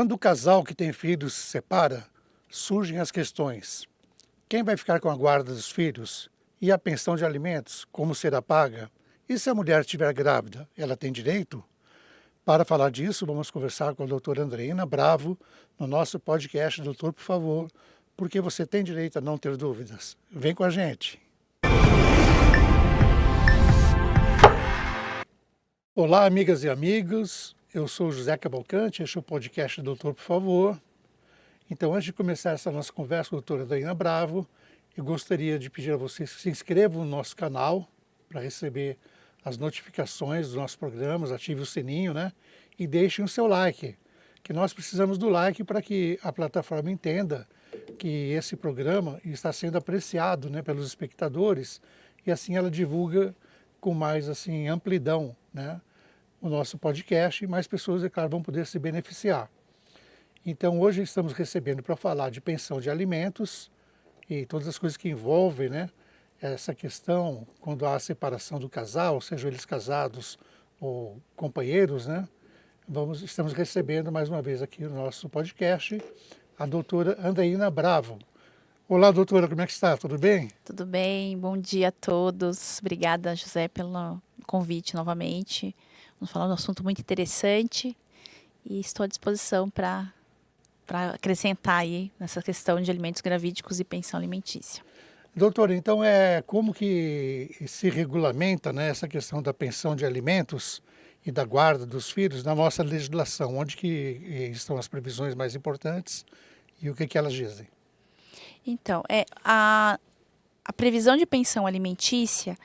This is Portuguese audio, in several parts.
Quando o casal que tem filhos se separa, surgem as questões: quem vai ficar com a guarda dos filhos? E a pensão de alimentos, como será paga? E se a mulher estiver grávida, ela tem direito? Para falar disso, vamos conversar com a doutora Andreina Bravo no nosso podcast. Doutor, por favor, porque você tem direito a não ter dúvidas. Vem com a gente. Olá, amigas e amigos. Eu sou José Cavalcante, este é o podcast Doutor, por favor. Então, antes de começar essa nossa conversa com a doutora Andreina Bravo, eu gostaria de pedir a vocês que se inscrevam no nosso canal para receber as notificações dos nossos programas, ative o sininho, né? E deixem o seu like, que nós precisamos do like para que a plataforma entenda que esse programa está sendo apreciado, né, pelos espectadores, e assim ela divulga com mais assim amplidão, né, o nosso podcast, e mais pessoas, é claro, vão poder se beneficiar. Então hoje estamos recebendo para falar de pensão de alimentos e todas as coisas que envolvem, né, essa questão quando há a separação do casal, sejam eles casados ou companheiros, né? Estamos recebendo mais uma vez aqui no nosso podcast a doutora Andreina Bravo. Olá, doutora, como é que está? Tudo bem? Tudo bem, bom dia a todos. Obrigada, José, pelo convite novamente. Vamos falar de um assunto muito interessante e estou à disposição para acrescentar aí nessa questão de alimentos gravídicos e pensão alimentícia. Doutora, então como que se regulamenta, né, essa questão da pensão de alimentos e da guarda dos filhos na nossa legislação? Onde que estão as previsões mais importantes e o que elas dizem? Então, a previsão de pensão alimentícia,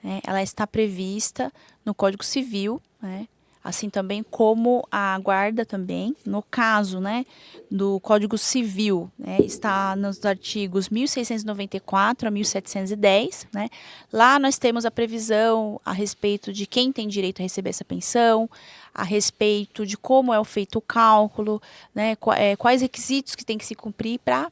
né, ela está prevista no Código Civil, né, assim também como a guarda também. No caso, né, do Código Civil, né, está nos artigos 1694 a 1710, né. Lá nós temos a previsão a respeito de quem tem direito a receber essa pensão, a respeito de como é feito o cálculo, né, quais requisitos que tem que se cumprir para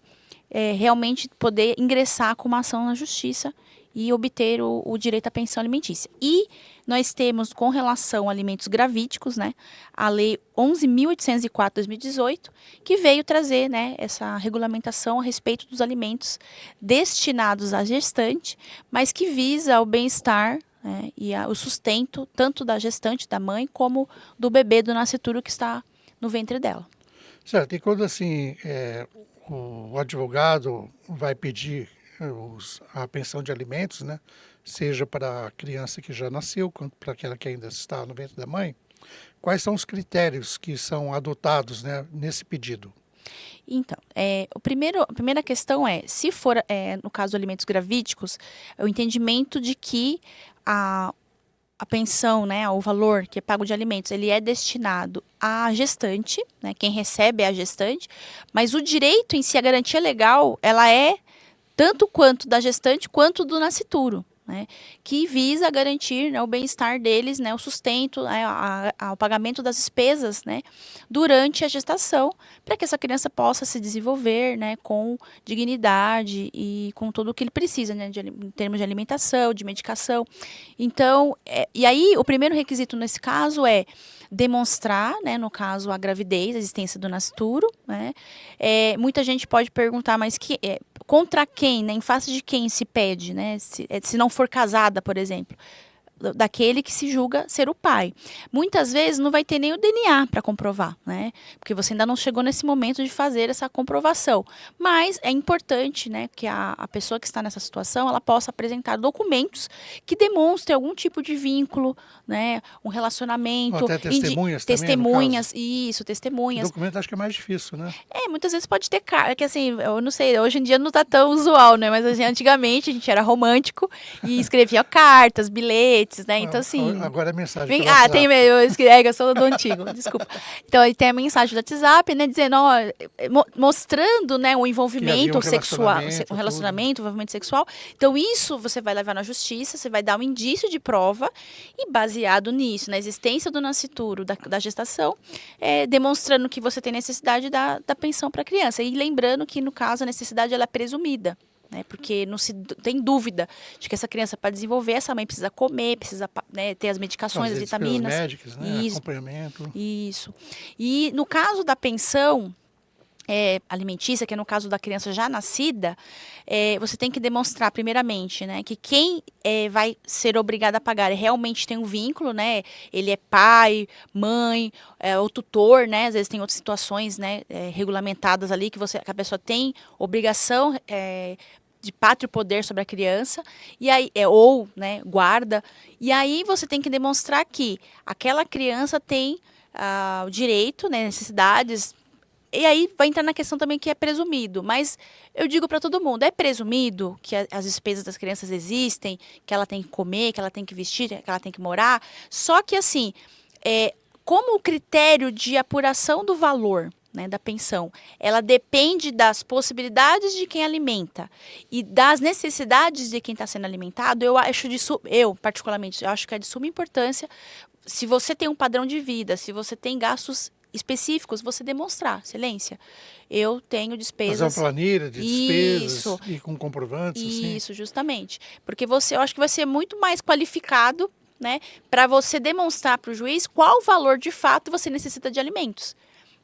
realmente poder ingressar com uma ação na justiça e obter o direito à pensão alimentícia. E nós temos, com relação a alimentos gravídicos, né, a Lei 11.804/2018, que veio trazer, né, essa regulamentação a respeito dos alimentos destinados à gestante, mas que visa o bem-estar, né, e o sustento tanto da gestante, da mãe, como do bebê do nascituro que está no ventre dela. Certo, e quando assim o advogado vai pedir a pensão de alimentos, né, seja para a criança que já nasceu, quanto para aquela que ainda está no ventre da mãe, quais são os critérios que são adotados, né, nesse pedido? Então, a primeira questão se for, no caso de alimentos gravídicos, o entendimento de que a pensão, né, o valor que é pago de alimentos, ele é destinado à gestante, né, quem recebe é a gestante, mas o direito em si, a garantia legal, ela é tanto quanto da gestante quanto do nascituro, né, que visa garantir, né, o bem-estar deles, né, o sustento, né, o pagamento das despesas, né, durante a gestação, para que essa criança possa se desenvolver, né, com dignidade e com tudo o que ele precisa, né, em termos de alimentação, de medicação. Então, e aí o primeiro requisito nesse caso é demonstrar, né, no caso, a gravidez, a existência do nascituro, né. Muita gente pode perguntar, mas contra quem, né, em face de quem se pede, né, se não for casada, por exemplo, daquele que se julga ser o pai. Muitas vezes não vai ter nem o DNA para comprovar, né? Porque você ainda não chegou nesse momento de fazer essa comprovação. Mas é importante, né, que a pessoa que está nessa situação, ela possa apresentar documentos que demonstrem algum tipo de vínculo, né, um relacionamento. Ou até testemunhas também, testemunhas, no caso. Isso, testemunhas. O documento acho que é mais difícil, né? Muitas vezes pode ter que assim, eu não sei, hoje em dia não tá tão usual, né? Mas assim, antigamente a gente era romântico e escrevia cartas, bilhetes, né? Então assim... Agora é mensagem pelo WhatsApp. WhatsApp. Eu sou do antigo, desculpa. Então aí tem a mensagem do WhatsApp, né? Dizendo, mostrando, né, o envolvimento sexual, o envolvimento sexual. Então isso você vai levar na justiça, você vai dar um indício de prova e baseado nisso, na existência do nascituro, da gestação, demonstrando que você tem necessidade da pensão para a criança. E lembrando que, no caso, a necessidade ela é presumida. né? Porque não se tem dúvida de que essa criança, para desenvolver, essa mãe precisa comer, precisa, né, ter as medicações, Fazer as despesas vitaminas. médicas, né? Isso, Acompanhamento. isso. E no caso da pensão alimentícia, que é no caso da criança já nascida, você tem que demonstrar, primeiramente, né, que quem vai ser obrigado a pagar realmente tem um vínculo, né? Ele é pai, mãe, ou tutor, né? Às vezes tem outras situações, né, regulamentadas ali que a pessoa tem obrigação de pátrio poder sobre a criança, e aí, ou, né, guarda, e aí você tem que demonstrar que aquela criança tem o direito, né, necessidades. E aí vai entrar na questão também que é presumido, mas eu digo para todo mundo, é presumido que as despesas das crianças existem, que ela tem que comer, que ela tem que vestir, que ela tem que morar, só que assim, como o critério de apuração do valor, né, da pensão, ela depende das possibilidades de quem alimenta e das necessidades de quem está sendo alimentado, eu particularmente, eu acho que é de suma importância, se você tem um padrão de vida, se você tem gastos específicos, você demonstrar, excelência. Eu tenho Fazer uma despesas. planilha de despesas Isso, e com comprovantes, assim. isso, justamente. Porque eu acho que vai ser muito mais qualificado, né, para você demonstrar para o juiz qual valor de fato você necessita de alimentos.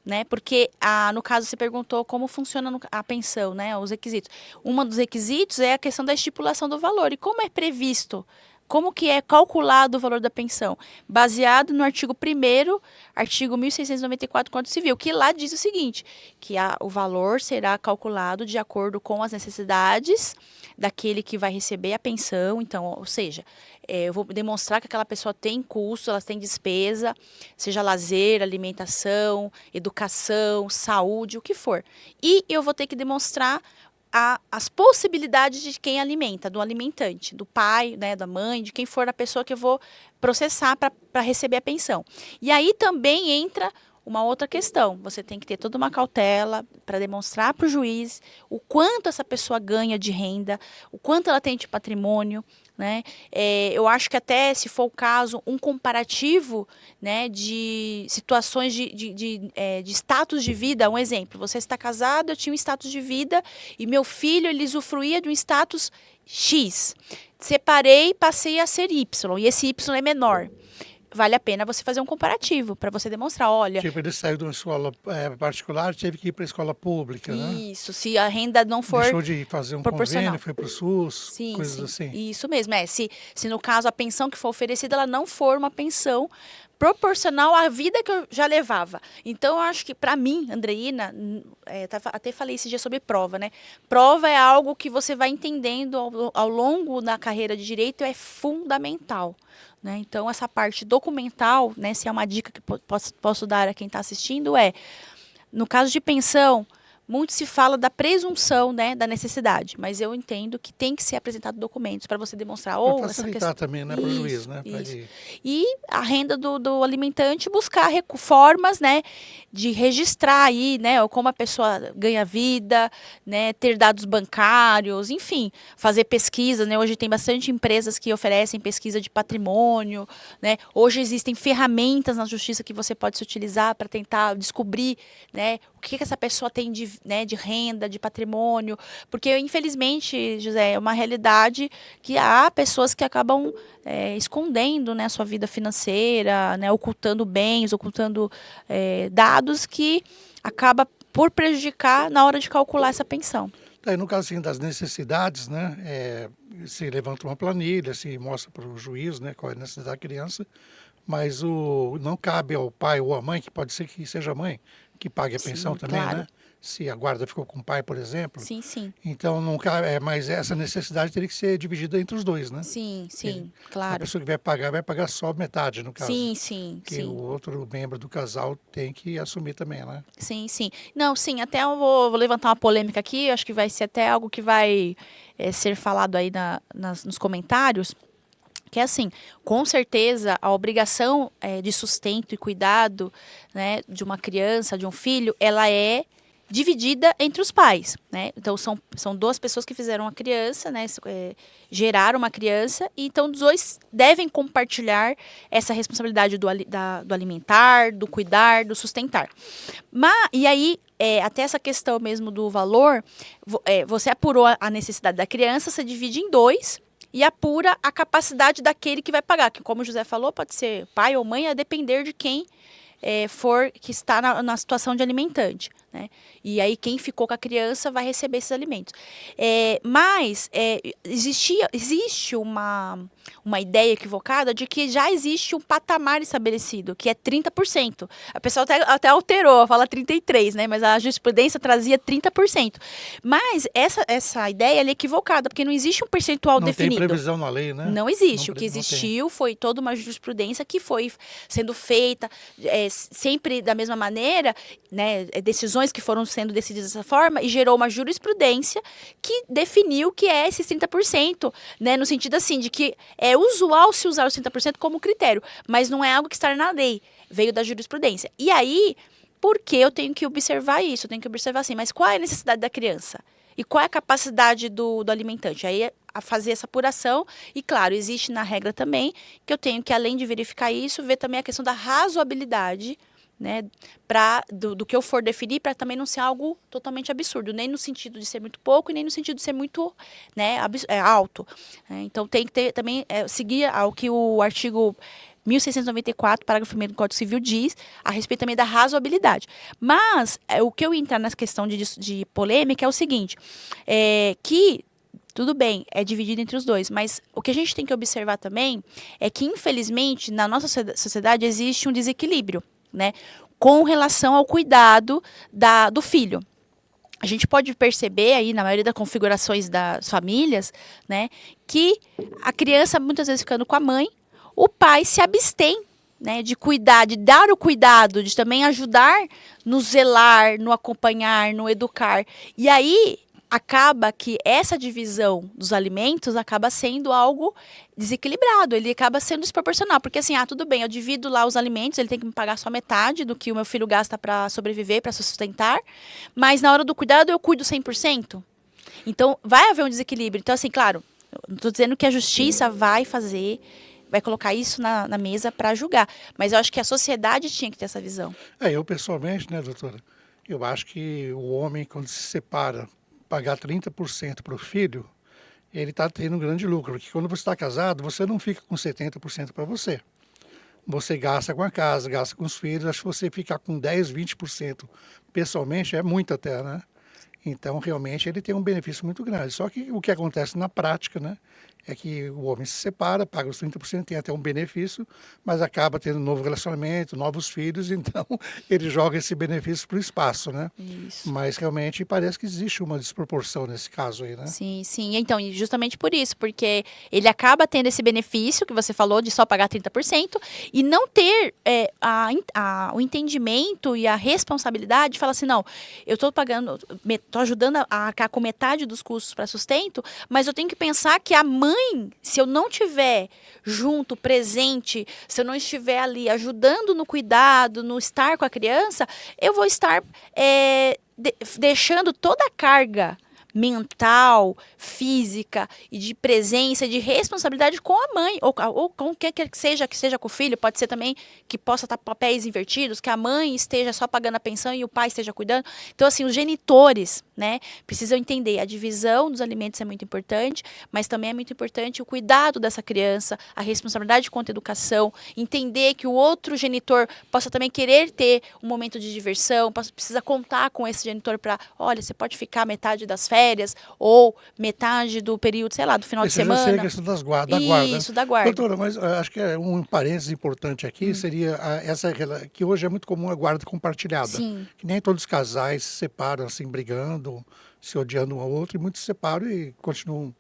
Né? Porque, no caso, você perguntou como funciona a pensão, né? Os requisitos. Um dos requisitos é a questão da estipulação do valor. E como é previsto? Como que é calculado o valor da pensão? Baseado no artigo 1º, artigo 1694 do Código Civil, que lá diz o seguinte, que o valor será calculado de acordo com as necessidades daquele que vai receber a pensão. Então, ou seja, eu vou demonstrar que aquela pessoa tem custo, ela tem despesa, seja lazer, alimentação, educação, saúde, o que for. E eu vou ter que demonstrar as possibilidades de quem alimenta, do alimentante, do pai, né, da mãe, de quem for a pessoa que eu vou processar para receber a pensão. E aí também entra uma outra questão. Você tem que ter toda uma cautela para demonstrar para o juiz o quanto essa pessoa ganha de renda, o quanto ela tem de patrimônio, né? Eu acho que até, se for o caso, um comparativo, né, de situações de status de vida. Um exemplo, você está casado, eu tinha um status de vida e meu filho ele usufruía de um status X. Separei, passei a ser Y e esse Y é menor. Vale a pena você fazer um comparativo para você demonstrar, olha... Tipo, ele saiu de uma escola particular, teve que ir para a escola pública, né? Isso, se a renda não for Deixou de fazer um proporcional. convênio, foi para o SUS, Sim, coisas sim. assim. Isso mesmo. Se no caso a pensão que for oferecida, ela não for uma pensão proporcional à vida que eu já levava. Então, eu acho que, para mim, Andreina, até falei esse dia sobre prova, né? Prova é algo que você vai entendendo ao longo da carreira de direito, é fundamental. Né? Então, essa parte documental, né, se é uma dica que posso dar a quem está assistindo, no caso de pensão, muito se fala da presunção, né, da necessidade, mas eu entendo que tem que ser apresentado documentos para você demonstrar Para essa facilitar questão. também, né, para o juiz, né? Isso. E a renda do alimentante, buscar formas, né, de registrar aí, né, como a pessoa ganha vida, né, ter dados bancários, enfim, fazer pesquisas, né? Hoje tem bastante empresas que oferecem pesquisa de patrimônio, né? Hoje existem ferramentas na justiça que você pode se utilizar para tentar descobrir, né, o que essa pessoa tem de renda, de patrimônio, porque infelizmente, José, é uma realidade que há pessoas que acabam escondendo, né, a sua vida financeira, né, ocultando bens, ocultando dados que acaba por prejudicar na hora de calcular essa pensão. Aí, no caso assim, das necessidades, né, se levanta uma planilha, se mostra para o juiz, né, qual é a necessidade da criança, mas não cabe ao pai ou à mãe, que pode ser que seja a mãe, que pague a pensão também, claro. né? Se a guarda ficou com o pai, por exemplo. Sim, sim. Então, não cabe, mas essa necessidade teria que ser dividida entre os dois, né? Sim, sim, A claro. pessoa que vai pagar só metade, no caso. Sim, sim, Que sim. o outro membro do casal tem que assumir também, né? Sim, sim. Não, sim, até eu vou levantar uma polêmica aqui, acho que vai ser até algo que vai ser falado aí nos comentários, que é assim, com certeza a obrigação de sustento e cuidado, né, de uma criança, de um filho, ela é dividida entre os pais, né? Então são duas pessoas que fizeram a criança, né? Geraram uma criança, e então os dois devem compartilhar essa responsabilidade do alimentar, do cuidar, do sustentar. E aí, até essa questão mesmo do valor, você apurou a necessidade da criança, você divide em dois e apura a capacidade daquele que vai pagar, que como o José falou, pode ser pai ou mãe, a depender de quem for que está na situação de alimentante, né? E aí quem ficou com a criança vai receber esses alimentos. Mas existe uma ideia equivocada de que já existe um patamar estabelecido, que é 30%. A pessoa até alterou, fala 33%, né? Mas a jurisprudência trazia 30%. Mas essa ideia é equivocada, porque não existe um percentual definido. Não tem previsão na lei, né? Não existe. O que existiu foi toda uma jurisprudência que foi sendo feita sempre da mesma maneira, né? Decisões que foram sendo decididas dessa forma, e gerou uma jurisprudência que definiu que é esses 30%, né? No sentido assim, de que é usual se usar os 30% como critério, mas não é algo que está na lei, veio da jurisprudência. E aí, por que eu tenho que observar isso? Eu tenho que observar assim, mas qual é a necessidade da criança? E qual é a capacidade do alimentante? Aí a fazer essa apuração, e claro, existe na regra também que eu tenho que, além de verificar isso, ver também a questão da razoabilidade, né, do que eu for definir, para também não ser algo totalmente absurdo, nem no sentido de ser muito pouco e nem no sentido de ser muito, né, alto. Então tem que ter também, seguir ao que o artigo 1694, parágrafo 1º do Código Civil diz, a respeito também da razoabilidade. Mas o que eu entrar nessa questão de polêmica é o seguinte, que tudo bem, é dividido entre os dois, mas o que a gente tem que observar também é que, infelizmente, na nossa sociedade existe um desequilíbrio, né, com relação ao cuidado do filho. A gente pode perceber aí, na maioria das configurações das famílias, né, que a criança, muitas vezes ficando com a mãe, o pai se abstém, né, de cuidar, de dar o cuidado, de também ajudar no zelar, no acompanhar, no educar. E aí acaba que essa divisão dos alimentos acaba sendo algo desequilibrado, ele acaba sendo desproporcional, porque assim, tudo bem, eu divido lá os alimentos, ele tem que me pagar só metade do que o meu filho gasta para sobreviver, para sustentar, mas na hora do cuidado eu cuido 100%. Então, vai haver um desequilíbrio. Então, assim, claro, não estou dizendo que a justiça vai colocar isso na mesa para julgar, mas eu acho que a sociedade tinha que ter essa visão. Eu pessoalmente, né, doutora, eu acho que o homem, quando se separa, pagar 30% para o filho, ele está tendo um grande lucro, porque quando você está casado, você não fica com 70% para você. Você gasta com a casa, gasta com os filhos, acho que você ficar com 10, 20% pessoalmente é muito até, né? Então, realmente, ele tem um benefício muito grande. Só que o que acontece na prática, né, é que o homem se separa, paga os 30%, tem até um benefício, mas acaba tendo um novo relacionamento, novos filhos, então ele joga esse benefício para o espaço, né? Isso. Mas realmente parece que existe uma desproporção nesse caso aí, né? Sim, sim. Então, justamente por isso, porque ele acaba tendo esse benefício que você falou de só pagar 30% e não ter o entendimento e a responsabilidade de falar assim, não, eu estou pagando, estou ajudando a com metade dos custos para sustento, mas eu tenho que pensar que a mãe, se eu não tiver junto, presente, se eu não estiver ali ajudando no cuidado, no estar com a criança, eu vou estar deixando toda a carga mental, física e de presença, de responsabilidade com a mãe, ou com quem quer que seja com o filho, pode ser também que possa estar papéis invertidos, que a mãe esteja só pagando a pensão e o pai esteja cuidando. Então, assim, os genitores, né, precisam entender, a divisão dos alimentos é muito importante, mas também é muito importante o cuidado dessa criança, a responsabilidade quanto à educação, entender que o outro genitor possa também querer ter um momento de diversão, precisa contar com esse genitor para, olha, você pode ficar metade das férias, ou metade do período, sei lá, do final de semana. Seria a questão da guarda. Isso, da guarda. Doutora, mas acho que um parênteses importante aqui seria que hoje é muito comum a guarda compartilhada. Sim. Que nem todos os casais se separam assim, brigando, se odiando um ao outro, e muitos se separam e continuam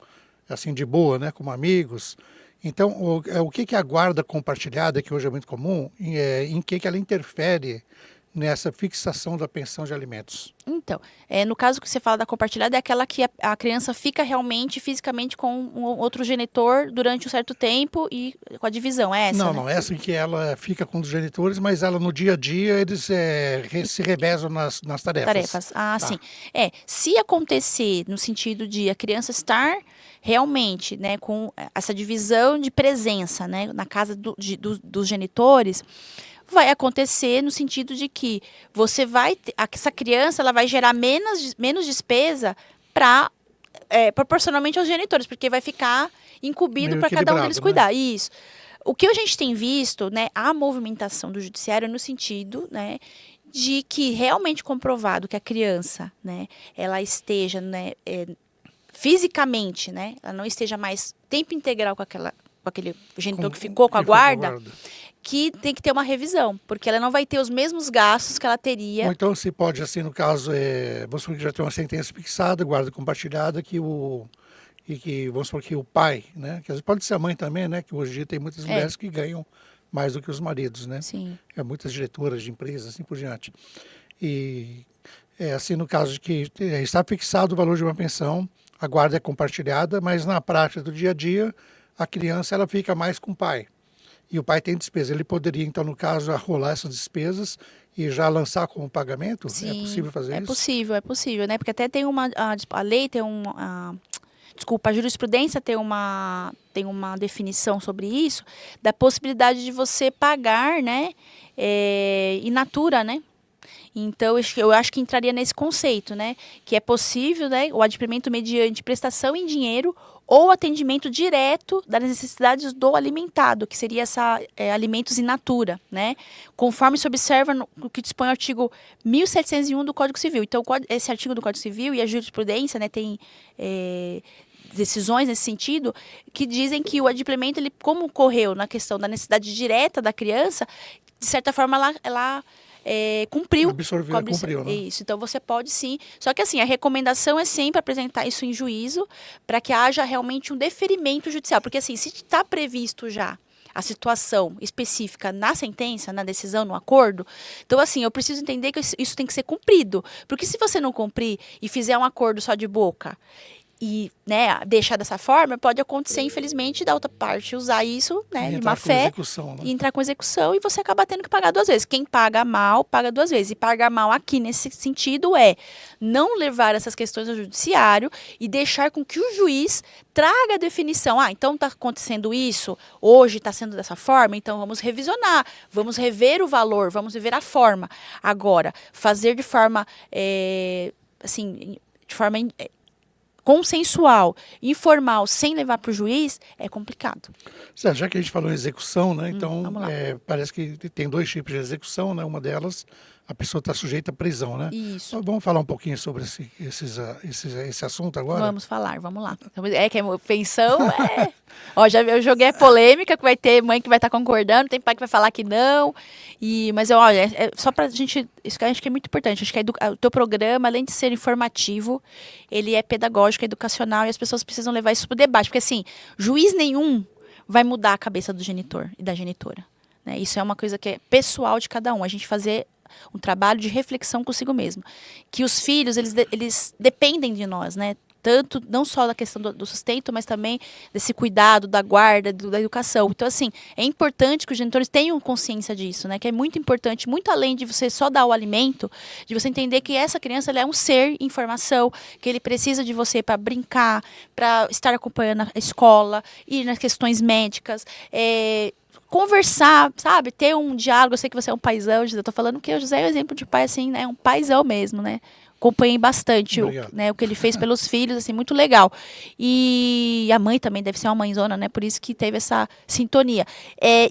assim de boa, né, como amigos. Então, o que é a guarda compartilhada, que hoje é muito comum, em que ela interfere nessa fixação da pensão de alimentos? Então, no caso que você fala da compartilhada, é aquela que a criança fica realmente, fisicamente, com um outro genitor durante um certo tempo e com a divisão, é essa, Não, né? não, essa em que ela fica com os genitores, mas ela no dia a dia eles se revezam nas tarefas. Tarefas. Ah, Tá. sim. Se acontecer no sentido de a criança estar realmente, né, com essa divisão de presença, né, na casa dos genitores, vai acontecer no sentido de que você essa criança ela vai gerar menos despesa para proporcionalmente aos genitores, porque vai ficar incumbido Meio para cada um equilibrado, deles né? cuidar. Isso. O que a gente tem visto, né, a movimentação do judiciário no sentido, né, de que realmente comprovado que a criança, né, ela esteja, né, fisicamente, né, ela não esteja mais tempo integral com aquele genitor que ficou com a guarda, que tem que ter uma revisão, porque ela não vai ter os mesmos gastos que ela teria. Ou então se pode, assim, no caso, vamos supor que já tem uma sentença fixada, guarda compartilhada, vamos supor que o pai, né, que às vezes pode ser a mãe também, né, que hoje em dia tem muitas mulheres que ganham mais do que os maridos, né? Sim. Muitas diretoras de empresas, assim por diante. E assim, no caso de que está fixado o valor de uma pensão, a guarda é compartilhada, mas na prática do dia a dia, a criança ela fica mais com o pai. E o pai tem despesa. Ele poderia, então, no caso, arrolar essas despesas e já lançar como pagamento? Sim, É possível fazer isso? É possível, né? Porque até tem a lei tem desculpa, a jurisprudência tem uma definição sobre isso, da possibilidade de você pagar, né, in natura, né? Então, eu acho que entraria nesse conceito, né? Que é possível, né, o adimplemento mediante prestação em dinheiro ou atendimento direto das necessidades do alimentado, que seria alimentos in natura, né? Conforme se observa no que dispõe o artigo 1701 do Código Civil. Então, esse artigo do Código Civil e a jurisprudência, né, tem decisões nesse sentido, que dizem que o adimplemento, ele, como ocorreu na questão da necessidade direta da criança, de certa forma, ela cumpriu. Cumpriu, né? Isso, então você pode sim. Só que assim, a recomendação é sempre apresentar isso em juízo para que haja realmente um deferimento judicial. Porque assim, se está previsto já a situação específica na sentença, na decisão, no acordo, então assim, eu preciso entender que isso tem que ser cumprido. Porque se você não cumprir e fizer um acordo só de boca e, né, deixar dessa forma, pode acontecer, infelizmente, da outra parte usar isso, né, de má fé, e entrar com execução, e você acaba tendo que pagar duas vezes. Quem paga mal, paga duas vezes. E pagar mal aqui, nesse sentido, é não levar essas questões ao judiciário e deixar com que o juiz traga a definição. Ah, então está acontecendo isso, hoje está sendo dessa forma, então vamos revisionar, vamos rever o valor, vamos rever a forma. Agora, fazer de forma, consensual, informal, sem levar para o juiz, é complicado. Já que a gente falou em execução, né? Então, parece que tem dois tipos de execução, né? Uma delas, a pessoa está sujeita à prisão, né? Isso. Então, vamos falar um pouquinho sobre esse assunto agora? Vamos lá. Que a pensão eu joguei a polêmica, que vai ter mãe que vai estar concordando, tem pai que vai falar que não. Mas olha, só pra gente, isso que eu acho que é muito importante. Acho que o teu programa, além de ser informativo, ele é pedagógico, educacional, e as pessoas precisam levar isso para o debate. Porque assim, juiz nenhum vai mudar a cabeça do genitor e da genitora, né? Isso é uma coisa que é pessoal de cada um. A gente fazer um trabalho de reflexão consigo mesmo. Que os filhos, eles dependem de nós, né? Tanto, não só da questão do sustento, mas também desse cuidado, da guarda, da educação. Então, assim, é importante que os genitores tenham consciência disso, né? Que é muito importante, muito além de você só dar o alimento, de você entender que essa criança ela é um ser em formação, que ele precisa de você para brincar, para estar acompanhando a escola, ir nas questões médicas, conversar, sabe? Ter um diálogo. Eu sei que você é um paizão, eu tô falando que o José é um exemplo de pai, assim, né? Um paizão mesmo, né? Acompanhei bastante o que ele fez pelos filhos, assim, muito legal. E a mãe também deve ser uma mãezona, né? Por isso que teve essa sintonia.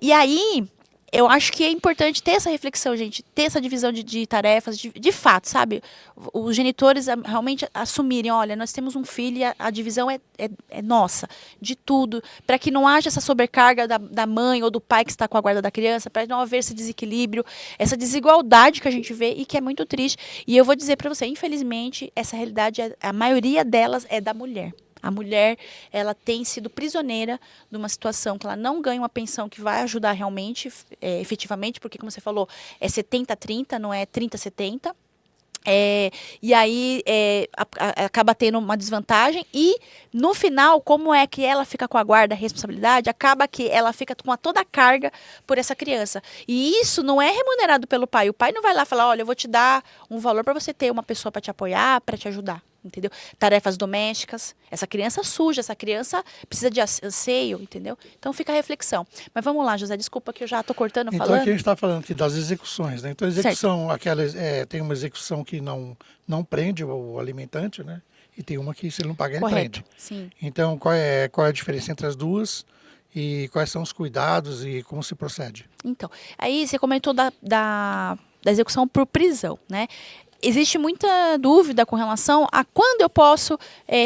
E aí, eu acho que é importante ter essa reflexão, gente, ter essa divisão de tarefas, de fato, sabe? Os genitores realmente assumirem, olha, nós temos um filho e a divisão é nossa, de tudo, para que não haja essa sobrecarga da mãe ou do pai que está com a guarda da criança, para não haver esse desequilíbrio, essa desigualdade que a gente vê e que é muito triste. E eu vou dizer para você, infelizmente, essa realidade, a maioria delas é da mulher. A mulher, ela tem sido prisioneira de uma situação que ela não ganha uma pensão que vai ajudar realmente, efetivamente, porque, como você falou, é 70-30, não é 30-70. E aí acaba tendo uma desvantagem e no final, como é que ela fica com a guarda, a responsabilidade, acaba que ela fica com toda a carga por essa criança. E isso não é remunerado pelo pai. O pai não vai lá falar, olha, eu vou te dar um valor para você ter uma pessoa para te apoiar, para te ajudar. Entendeu? Tarefas domésticas. Essa criança suja, essa criança precisa de anseio, entendeu? Então fica a reflexão. Mas vamos lá, José, desculpa que eu já estou cortando, Então falando. aqui a gente está falando aqui das execuções, né? Então a execução, tem uma execução que não prende o alimentante, né? E tem uma que se ele não pagar, ele Correto, prende. sim. Então qual é a diferença entre as duas e quais são os cuidados e como se procede? Então, aí você comentou da execução por prisão, né? Existe muita dúvida com relação a quando eu posso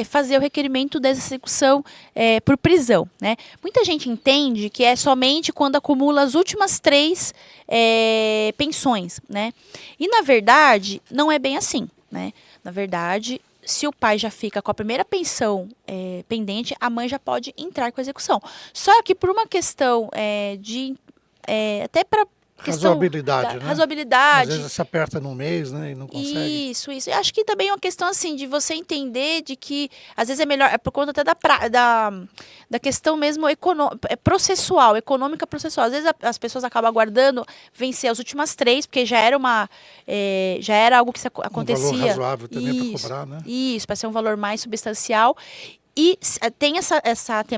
fazer o requerimento dessa execução por prisão, né? Muita gente entende que é somente quando acumula as últimas 3 pensões, né? E, na verdade, não é bem assim, né? Na verdade, se o pai já fica com a primeira pensão pendente, a mãe já pode entrar com a execução. Só que por uma questão até para Razoabilidade, né? razoabilidade. Às vezes se aperta num mês, né, e não consegue. Isso. Eu acho que também é uma questão assim de você entender de que às vezes é melhor, é por conta até da questão mesmo processual, econômica processual. Às vezes as pessoas acabam aguardando vencer as últimas 3, porque já era algo que acontecia. Um valor razoável também para Isso, cobrar, né? Isso, para ser um valor mais substancial. E tem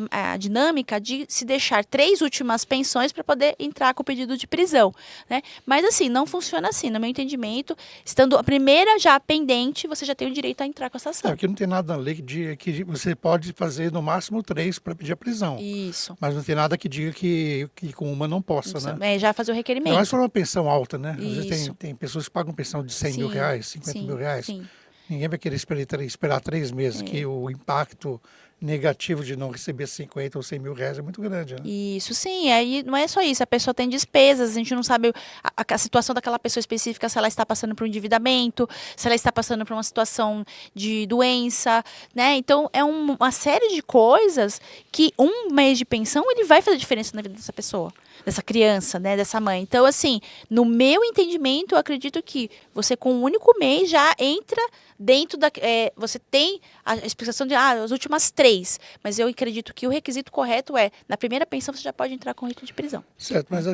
a dinâmica de se deixar 3 últimas pensões para poder entrar com o pedido de prisão, né? Mas assim, não funciona assim, no meu entendimento. Estando a primeira já pendente, você já tem o direito a entrar com essa ação. Porque não tem nada na lei que diga que você pode fazer no máximo 3 para pedir a prisão. Isso. Mas não tem nada que diga que com uma não possa, né? Já fazer o requerimento. Mas for uma pensão alta, né? Às vezes Isso. tem pessoas que pagam pensão de 100 mil reais, 50 mil reais. Sim. Ninguém vai querer esperar 3 meses, que o impacto negativo de não receber 50 ou 100 mil reais é muito grande, né? Isso, sim. Aí não é só isso. A pessoa tem despesas, a gente não sabe a situação daquela pessoa específica, se ela está passando por um endividamento, se ela está passando por uma situação de doença, né? Então, é uma série de coisas que um mês de pensão, ele vai fazer diferença na vida dessa pessoa, dessa criança, né? Dessa mãe. Então, assim, no meu entendimento, eu acredito que você com um único mês já entra dentro da... você tem a explicação de as últimas 3, mas eu acredito que o requisito correto na primeira pensão você já pode entrar com rito de prisão. Certo, mas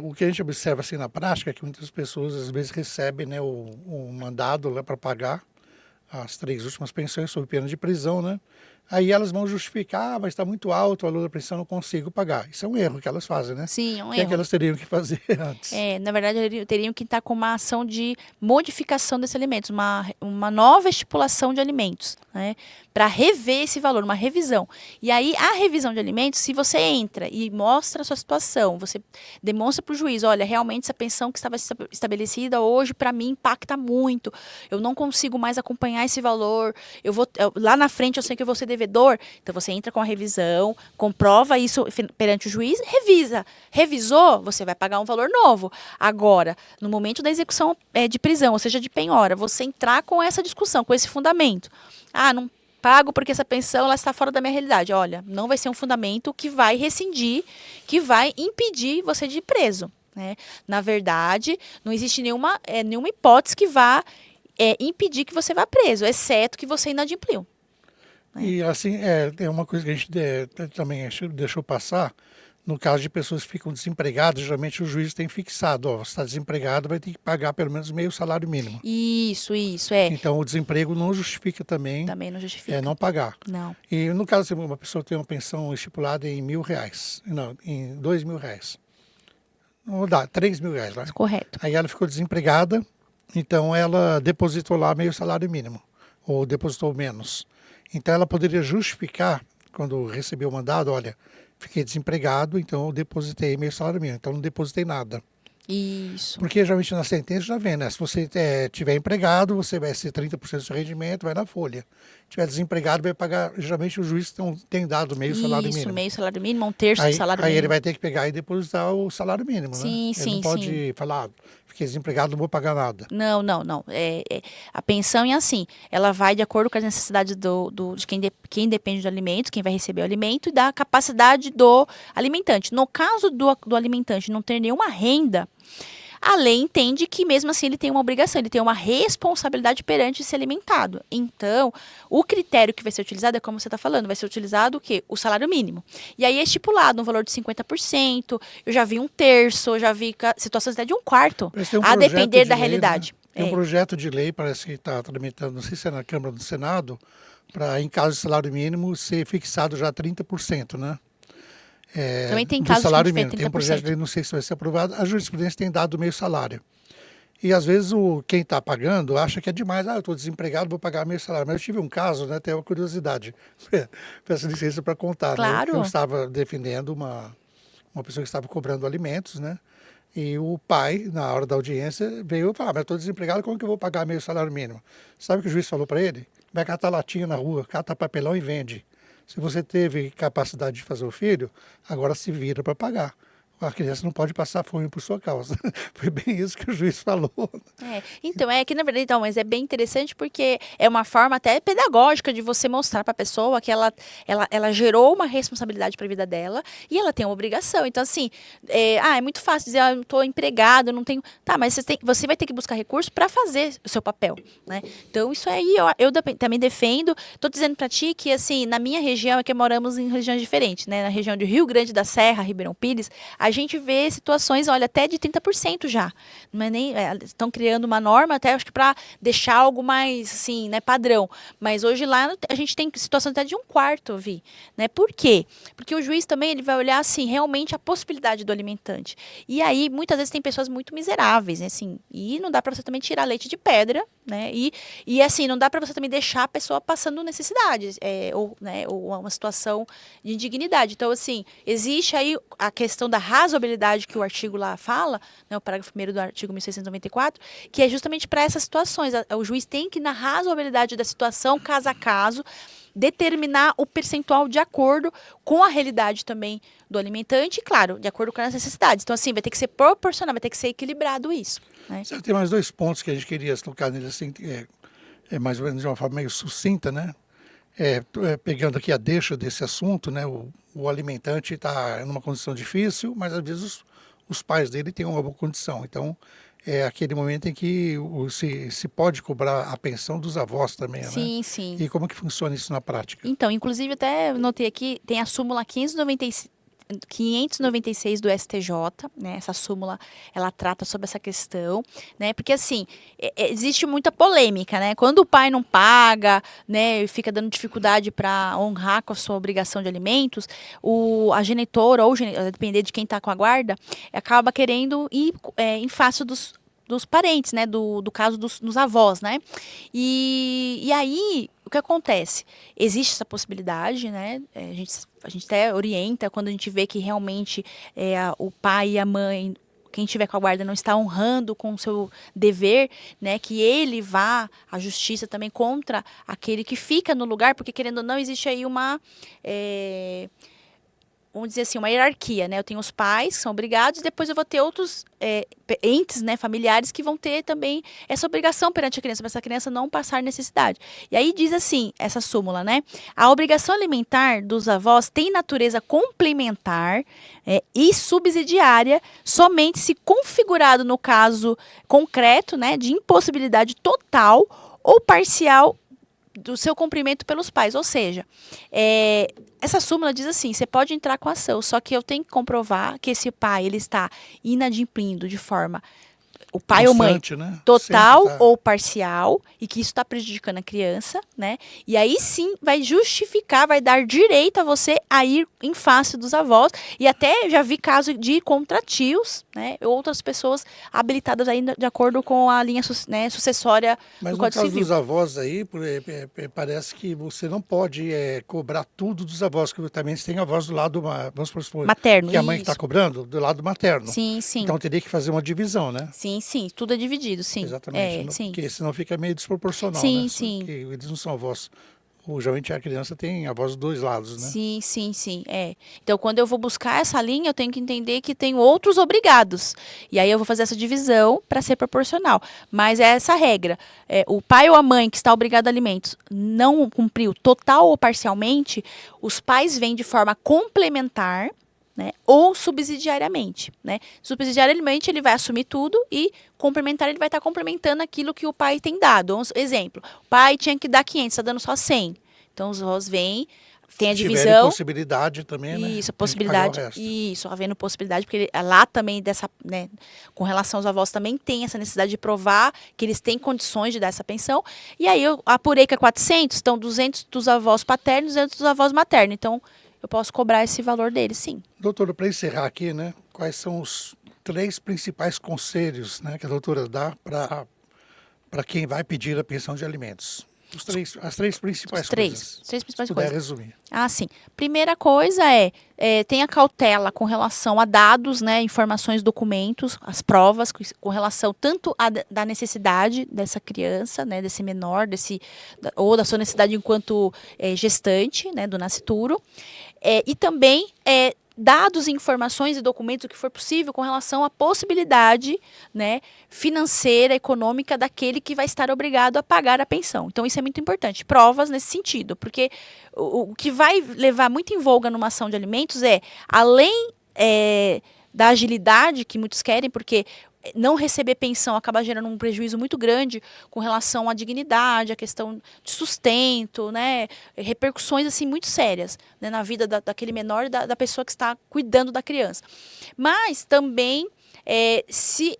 o que a gente observa assim na prática é que muitas pessoas às vezes recebem, né, o mandado lá para pagar as 3 últimas pensões sob pena de prisão, né? Aí elas vão justificar, mas está muito alto o valor da pensão, não consigo pagar. Isso é um erro que elas fazem, né? Sim, é um O que é erro. que elas teriam que fazer antes? Na verdade, teriam que estar com uma ação de modificação desses alimentos, uma nova estipulação de alimentos, né? Para rever esse valor, uma revisão. E aí, a revisão de alimentos, se você entra e mostra a sua situação, você demonstra para o juiz, olha, realmente essa pensão que estava estabelecida hoje, para mim, impacta muito. Eu não consigo mais acompanhar esse valor. Lá na frente, eu sei que eu vou ser devedor. Então, você entra com a revisão, comprova isso perante o juiz, revisa. Revisou, você vai pagar um valor novo. Agora, no momento da execução de prisão, ou seja, de penhora, você entrar com essa discussão, com esse fundamento. Não pago porque essa pensão ela está fora da minha realidade. Olha, não vai ser um fundamento que vai rescindir, que vai impedir você de ir preso, né? Na verdade, não existe nenhuma hipótese que vá impedir que você vá preso, exceto que você inadimpliu. E assim, tem uma coisa que a gente também deixou passar, no caso de pessoas que ficam desempregadas, geralmente o juiz tem fixado, você está desempregado, vai ter que pagar pelo menos meio salário mínimo. Isso, Então o desemprego não justifica também não justifica. não pagar. Não. E no caso, se uma pessoa tem uma pensão estipulada em R$ 1.000, não, em R$ 2.000, não dá, R$ 3.000, vai. Correto. Aí ela ficou desempregada, então ela depositou lá meio salário mínimo, ou depositou menos. Então ela poderia justificar, quando recebeu o mandado, olha, fiquei desempregado, então eu depositei meio salário mínimo, então não depositei nada. Isso. Porque geralmente na sentença já vem, né? Se você tiver empregado, você vai ser 30% do seu rendimento, vai na folha. Se tiver desempregado, vai pagar, geralmente o juiz tem dado meio salário mínimo. Isso, meio salário mínimo, 1/3 do salário Aí mínimo. ele vai ter que pegar e depositar o salário mínimo, Sim, né? Ele não pode falar, fiquei desempregado, não vou pagar nada. Não, não, não. A pensão é assim, ela vai de acordo com as necessidades de quem depende do alimento, quem vai receber o alimento, e da capacidade do alimentante. No caso do alimentante não ter nenhuma renda, a lei entende que mesmo assim ele tem uma obrigação, ele tem uma responsabilidade perante ser alimentado. Então, o critério que vai ser utilizado é como você está falando, vai ser utilizado o quê? O salário mínimo. E aí é estipulado um valor de 50%, eu já vi um terço, eu já vi situações até de um quarto, a depender da realidade. Tem um projeto de lei, parece que está tramitando, não sei se é na Câmara ou no Senado, para, em caso de salário mínimo, ser fixado já 30%, né? Também tem do casos salário que a gente mínimo. vê 30%. Tem um projeto de lei, não sei se vai ser aprovado, a jurisprudência tem dado meio salário. E às vezes quem está pagando acha que é demais. Eu estou desempregado, vou pagar meio salário. Mas eu tive um caso, né, até uma curiosidade. Peço licença para contar. Claro. Né? Eu estava defendendo uma pessoa que estava cobrando alimentos, né? E o pai, na hora da audiência, veio falar, mas eu estou desempregado, como que eu vou pagar meio salário mínimo? Sabe o que o juiz falou para ele? Vai catar latinha na rua, cata papelão e vende. Se você teve capacidade de fazer o filho, agora se vira para pagar. A criança não pode passar fome por sua causa. Foi bem isso que o juiz falou. Então, que na verdade, então, mas é bem interessante porque é uma forma até pedagógica de você mostrar para a pessoa que ela gerou uma responsabilidade para a vida dela e ela tem uma obrigação. Então, assim, é muito fácil dizer, eu não estou empregado, eu não tenho... Tá, mas você vai ter que buscar recurso para fazer o seu papel, né? Então, isso aí eu também defendo. Estou dizendo para ti que, assim, na minha região, é que moramos em regiões diferentes, né? Na região de Rio Grande da Serra, Ribeirão Pires, a gente vê situações, olha, até de 30% já. Não é nem, estão criando uma norma, até acho que para deixar algo mais, assim, né, padrão. Mas hoje lá a gente tem situações até de um quarto, Vi. Né? Por quê? Porque o juiz também ele vai olhar, assim, realmente a possibilidade do alimentante. E aí, muitas vezes tem pessoas muito miseráveis, né, assim, e não dá para você também tirar leite de pedra, né, e assim, não dá para você também deixar a pessoa passando necessidades, ou uma situação de indignidade. Então, assim, existe aí a questão da razoabilidade que o artigo lá fala, né, o parágrafo 1º do artigo 1694, que é justamente para essas situações. O juiz tem que, na razoabilidade da situação, caso a caso, determinar o percentual de acordo com a realidade também do alimentante e, claro, de acordo com as necessidades. Então, assim, vai ter que ser proporcional, vai ter que ser equilibrado isso. Né? Tem mais 2 pontos que a gente queria tocar neles, assim, mais ou menos de uma forma meio sucinta, né? Pegando aqui a deixa desse assunto, né? O alimentante está numa condição difícil, mas às vezes os pais dele têm uma boa condição. Então, é aquele momento em que se pode cobrar a pensão dos avós também, sim, né? Sim. E como que funciona isso na prática? Então, inclusive, até notei aqui, tem a súmula 596 do STJ, né? Essa súmula, ela trata sobre essa questão, né? Porque, assim, existe muita polêmica, né? Quando o pai não paga, né? E fica dando dificuldade para honrar com a sua obrigação de alimentos, a genitora, ou a depender de quem está com a guarda, acaba querendo ir em face dos parentes, né? Do caso dos avós, né? E aí, o que acontece? Existe essa possibilidade, né? A gente até orienta quando a gente vê que realmente o pai e a mãe, quem estiver com a guarda, não está honrando com o seu dever, né? Que ele vá à justiça também contra aquele que fica no lugar, porque querendo ou não, existe aí vamos dizer assim, uma hierarquia, né? Eu tenho os pais que são obrigados, e depois eu vou ter outros entes, né, familiares que vão ter também essa obrigação perante a criança, para essa criança não passar necessidade. E aí diz assim, essa súmula, né? A obrigação alimentar dos avós tem natureza complementar e subsidiária somente se configurado no caso concreto, né, de impossibilidade total ou parcial do seu cumprimento pelos pais. Ou seja, essa súmula diz assim, você pode entrar com ação, só que eu tenho que comprovar que esse pai ele está inadimplindo de forma, o pai constante, ou mãe, né? total ou parcial, e que isso está prejudicando a criança, né? E aí sim vai justificar, vai dar direito a você a ir em face dos avós. E até já vi caso de contratios, né? Outras pessoas habilitadas aí de acordo com a linha sucessória do Código Civil. Mas no caso dos avós aí, parece que você não pode cobrar tudo dos avós, que também tem avós do lado, vamos supor, materno, que a mãe está cobrando, do lado materno. Sim, sim. Então teria que fazer uma divisão, né? Sim, tudo é dividido, sim. Exatamente, sim. Porque senão fica meio desproporcional, sim, né? Sim. Porque eles não são avós Ou geralmente a criança tem avós dos dois lados, né? Sim, sim, sim. Então, quando eu vou buscar essa linha, eu tenho que entender que tem outros obrigados. E aí eu vou fazer essa divisão para ser proporcional. Mas é essa a regra. O pai ou a mãe que está obrigado a alimentos não cumpriu total ou parcialmente, os pais vêm de forma complementar, né, ou subsidiariamente, né? Subsidiariamente ele vai assumir tudo e complementar ele vai estar complementando aquilo que o pai tem dado. Exemplo, o pai tinha que dar 500, está dando só 100. Então os avós vêm, tem a Se tiverem divisão. possibilidade também, né? Isso, a Tem que pagar o possibilidade. resto. Isso, havendo possibilidade, porque lá também dessa, né, com relação aos avós também tem essa necessidade de provar que eles têm condições de dar essa pensão. E aí eu apurei que é 400, então 200 dos avós paternos, 200 dos avós maternos. Então eu posso cobrar esse valor deles, sim. Doutora, para encerrar aqui, né? Quais são os 3 principais conselhos, né, que a doutora dá para quem vai pedir a pensão de alimentos? As 3 principais coisas. Os três principais Se puder coisas. resumir. Ah, sim. Primeira coisa tenha cautela com relação a dados, né, informações, documentos, as provas, com relação tanto da necessidade dessa criança, né, desse menor, ou da sua necessidade enquanto gestante, né, do nascituro, e também dados, informações e documentos, o que for possível, com relação à possibilidade, né, financeira, econômica daquele que vai estar obrigado a pagar a pensão. Então, isso é muito importante. Provas nesse sentido, porque o que vai levar muito em voga numa ação de alimentos além da agilidade que muitos querem, porque não receber pensão acaba gerando um prejuízo muito grande com relação à dignidade, à questão de sustento, né? Repercussões assim muito sérias, né, na vida daquele menor e da pessoa que está cuidando da criança. Mas também se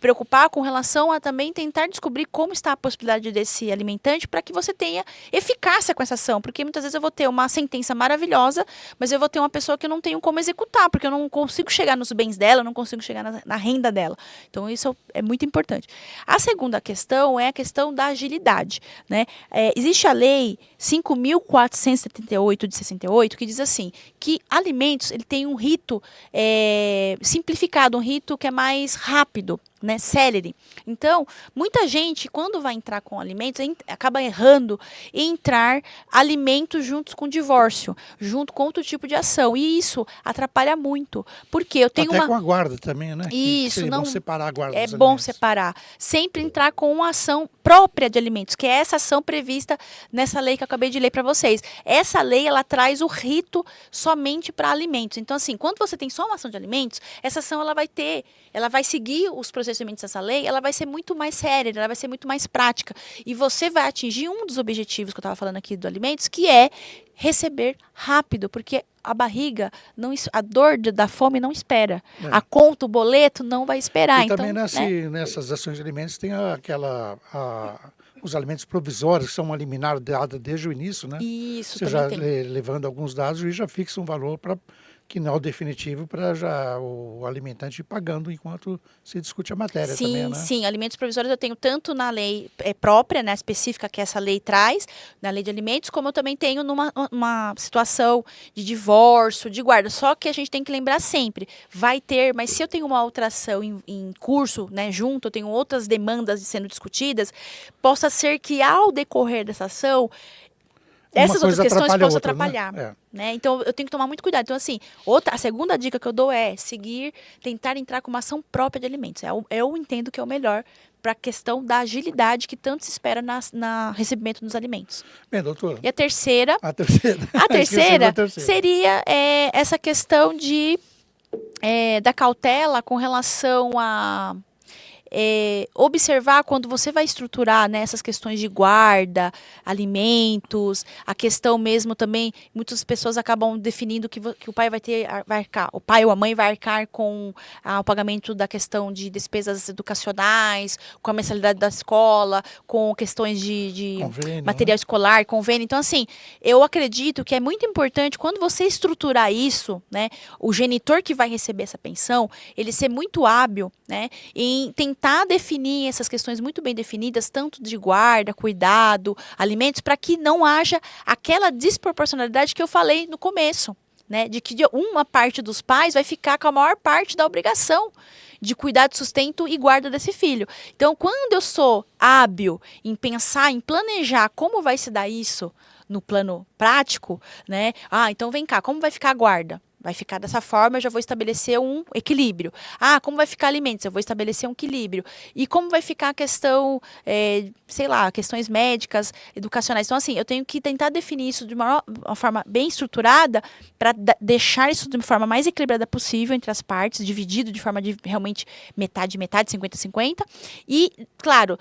preocupar com relação a também tentar descobrir como está a possibilidade desse alimentante para que você tenha eficácia com essa ação, porque muitas vezes eu vou ter uma sentença maravilhosa, mas eu vou ter uma pessoa que eu não tenho como executar, porque eu não consigo chegar nos bens dela, eu não consigo chegar na renda dela. Então isso é muito importante. A segunda questão é a questão da agilidade, né? Existe a lei 5.478 de 68 que diz assim, que alimentos ele tem um rito simplificado, um rito que é mais rápido, né, célere. Então, muita gente, quando vai entrar com alimentos, acaba errando em entrar alimentos juntos com divórcio, junto com outro tipo de ação. E isso atrapalha muito. Porque eu tenho Até com a guarda também, né? Isso, que não. Bom separar a guarda É dos bom alimentos. separar. Sempre entrar com uma ação própria de alimentos, que é essa ação prevista nessa lei que eu acabei de ler para vocês. Essa lei, ela traz o rito somente para alimentos. Então, assim, quando você tem só uma ação de alimentos, essa ação ela vai seguir os procedimentos dessa lei, ela vai ser muito mais séria, ela vai ser muito mais prática. E você vai atingir um dos objetivos que eu estava falando aqui do alimentos, que é receber rápido, porque a barriga, a dor da fome não espera. A conta, o boleto não vai esperar. E então, também né? nessas ações de alimentos tem os alimentos provisórios que são eliminados desde o início, né? Isso, você já levando alguns dados e já fixa um valor para que não é o definitivo para já o alimentante ir pagando enquanto se discute a matéria também, né? Sim, alimentos provisórios eu tenho tanto na lei própria, né, específica que essa lei traz, na lei de alimentos, como eu também tenho numa situação de divórcio, de guarda. Só que a gente tem que lembrar sempre, vai ter, mas se eu tenho uma outra ação em curso, né, junto, eu tenho outras demandas sendo discutidas, possa ser que ao decorrer dessa ação essas outras questões possam atrapalhar. Né? Então, eu tenho que tomar muito cuidado. Então, assim, a segunda dica que eu dou é tentar entrar com uma ação própria de alimentos. Eu entendo que é o melhor para a questão da agilidade que tanto se espera na recebimento dos alimentos. Bem, doutora. E a terceira seria essa questão da cautela com relação a observar quando você vai estruturar, né, essas questões de guarda, alimentos, a questão mesmo também, muitas pessoas acabam definindo que o pai vai arcar, o pai ou a mãe vai arcar com o pagamento da questão de despesas educacionais, com a mensalidade da escola, com questões de convênio, material escolar, convênio. Então, assim, eu acredito que é muito importante quando você estruturar isso, né, o genitor que vai receber essa pensão, ele ser muito hábil, né, em tentar definir essas questões muito bem definidas, tanto de guarda, cuidado, alimentos, para que não haja aquela desproporcionalidade que eu falei no começo, né? De que uma parte dos pais vai ficar com a maior parte da obrigação de cuidar do sustento e guarda desse filho. Então, quando eu sou hábil em pensar, em planejar como vai se dar isso no plano prático, né? Ah, então vem cá, como vai ficar a guarda? Vai ficar dessa forma, eu já vou estabelecer um equilíbrio. Ah, como vai ficar alimentos? Eu vou estabelecer um equilíbrio. E como vai ficar a questão, sei lá, questões médicas, educacionais. Então, assim, eu tenho que tentar definir isso de uma forma bem estruturada para deixar isso de uma forma mais equilibrada possível entre as partes, dividido de forma de realmente metade, 50-50. E, claro,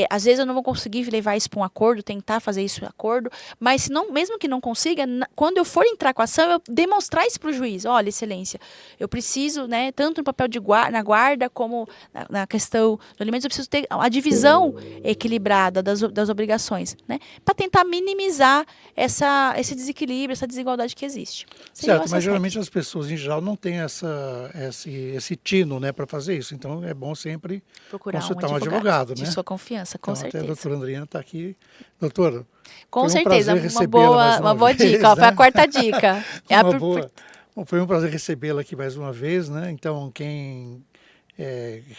às vezes eu não vou conseguir levar isso para um acordo, tentar fazer isso em acordo, mas se não, mesmo que não consiga, quando eu for entrar com a ação, eu demonstrar isso para o juiz. Olha, excelência, eu preciso, né, tanto no papel de na guarda como na questão do alimentos, eu preciso ter a divisão equilibrada das obrigações, né, para tentar minimizar esse desequilíbrio, essa desigualdade que existe. Certo, mas geralmente as pessoas em geral não têm esse tino, né, para fazer isso. Então é bom sempre procurar consultar um advogado, de né? sua confiança, com Então, certeza. até a doutora Andreina está aqui. Doutora, com foi certeza, prazer uma boa vez, dica, ó, foi a né? quarta dica. Foi um prazer recebê-la aqui mais uma vez, né? Então, quem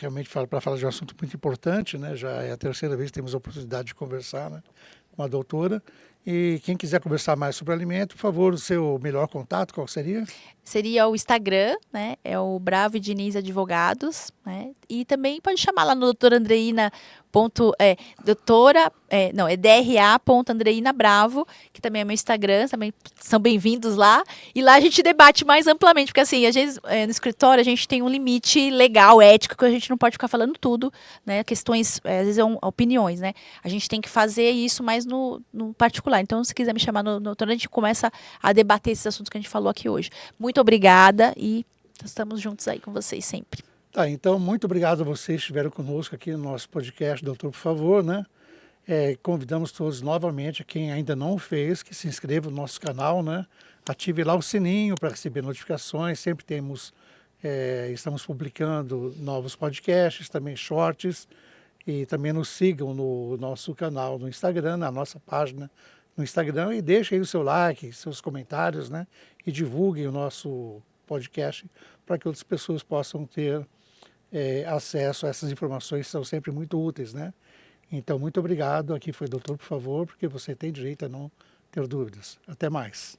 realmente fala para falar de um assunto muito importante, né? Já é a terceira vez que temos a oportunidade de conversar, né, com a doutora. E quem quiser conversar mais sobre alimento, por favor, o seu melhor contato, qual seria? Seria o Instagram, né? É o Bravo e Diniz Advogados, né? E também pode chamar lá no doutora Andreina. DRA.Andreina Bravo, que também é meu Instagram, também são bem-vindos lá. E lá a gente debate mais amplamente, porque assim, às vezes no escritório a gente tem um limite legal, ético, que a gente não pode ficar falando tudo, né? Questões, às vezes opiniões, né? A gente tem que fazer isso mais no particular. Então, se quiser me chamar no doutora, a gente começa a debater esses assuntos que a gente falou aqui hoje. Muito obrigada e estamos juntos aí com vocês sempre. Tá, então, muito obrigado a vocês que estiveram conosco aqui no nosso podcast, doutor, por favor, né? Convidamos todos novamente, quem ainda não fez, que se inscreva no nosso canal, né? Ative lá o sininho para receber notificações, sempre estamos publicando novos podcasts, também shorts, e também nos sigam no nosso canal no Instagram, na nossa página no Instagram, e deixem aí o seu like, seus comentários, né? E divulguem o nosso podcast para que outras pessoas possam ter acesso a essas informações, que são sempre muito úteis, né? Então, muito obrigado. Aqui foi doutor, por favor, porque você tem direito a não ter dúvidas. Até mais.